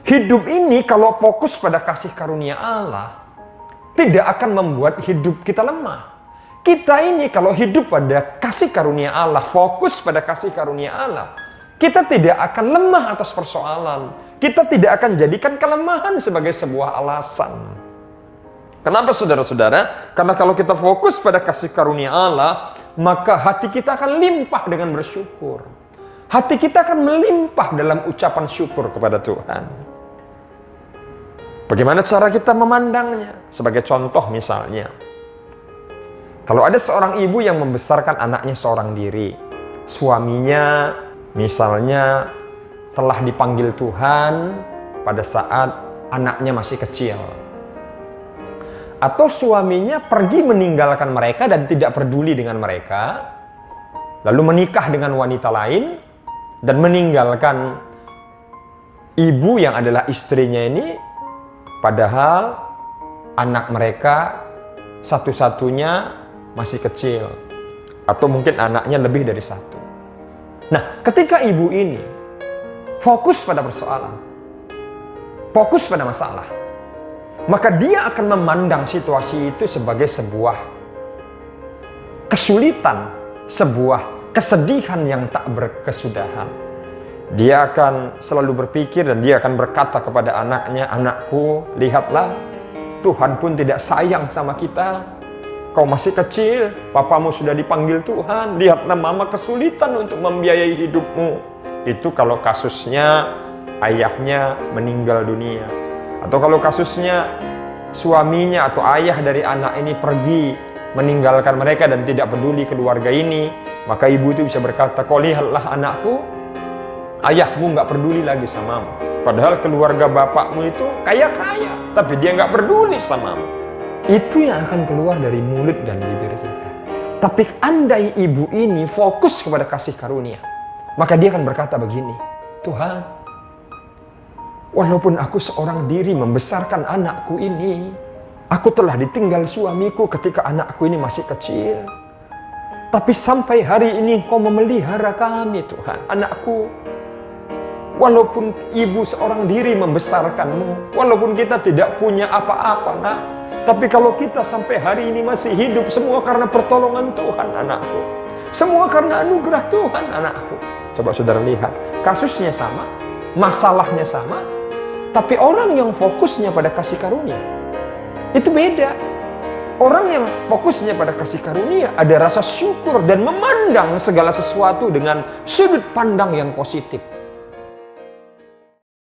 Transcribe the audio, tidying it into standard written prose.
Hidup ini kalau fokus pada kasih karunia Allah, tidak akan membuat hidup kita lemah. Kita ini kalau hidup pada kasih karunia Allah, fokus pada kasih karunia Allah, kita tidak akan lemah atas persoalan. Kita tidak akan jadikan kelemahan sebagai sebuah alasan. Kenapa saudara-saudara? Karena kalau kita fokus pada kasih karunia Allah, maka hati kita akan limpah dengan bersyukur. Hati kita akan melimpah dalam ucapan syukur kepada Tuhan. Bagaimana cara kita memandangnya? Sebagai contoh misalnya, kalau ada seorang ibu yang membesarkan anaknya seorang diri, suaminya misalnya telah dipanggil Tuhan pada saat anaknya masih kecil. Atau suaminya pergi meninggalkan mereka dan tidak peduli dengan mereka, lalu menikah dengan wanita lain, dan meninggalkan ibu yang adalah istrinya ini, padahal anak mereka satu-satunya masih kecil. Atau mungkin anaknya lebih dari satu. Nah, ketika ibu ini fokus pada persoalan, fokus pada masalah, maka dia akan memandang situasi itu sebagai sebuah kesulitan, sebuah kesedihan yang tak berkesudahan. Dia akan selalu berpikir dan dia akan berkata kepada anaknya, "Anakku, lihatlah, Tuhan pun tidak sayang sama kita. Kau masih kecil, papamu sudah dipanggil Tuhan. Lihatlah mama kesulitan untuk membiayai hidupmu." Itu kalau kasusnya ayahnya meninggal dunia. Atau kalau kasusnya suaminya atau ayah dari anak ini pergi meninggalkan mereka dan tidak peduli keluarga ini, maka ibu itu bisa berkata, "Kau lihatlah anakku, ayahmu nggak peduli lagi samamu. Padahal keluarga bapakmu itu kaya-kaya, tapi dia nggak peduli samamu." Itu yang akan keluar dari mulut dan bibir kita. Tapi andai ibu ini fokus kepada kasih karunia, maka dia akan berkata begini, "Tuhan, walaupun aku seorang diri membesarkan anakku ini, aku telah ditinggal suamiku ketika anakku ini masih kecil. Tapi sampai hari ini Kau memelihara kami, Tuhan, anakku. Walaupun ibu seorang diri membesarkanmu, walaupun kita tidak punya apa-apa, nak, tapi kalau kita sampai hari ini masih hidup, semua karena pertolongan Tuhan, anakku. Semua karena anugerah Tuhan, anakku." Coba saudara lihat, kasusnya sama, masalahnya sama, tapi orang yang fokusnya pada kasih karunia itu beda. Orang yang fokusnya pada kasih karunia ada rasa syukur dan memandang segala sesuatu dengan sudut pandang yang positif.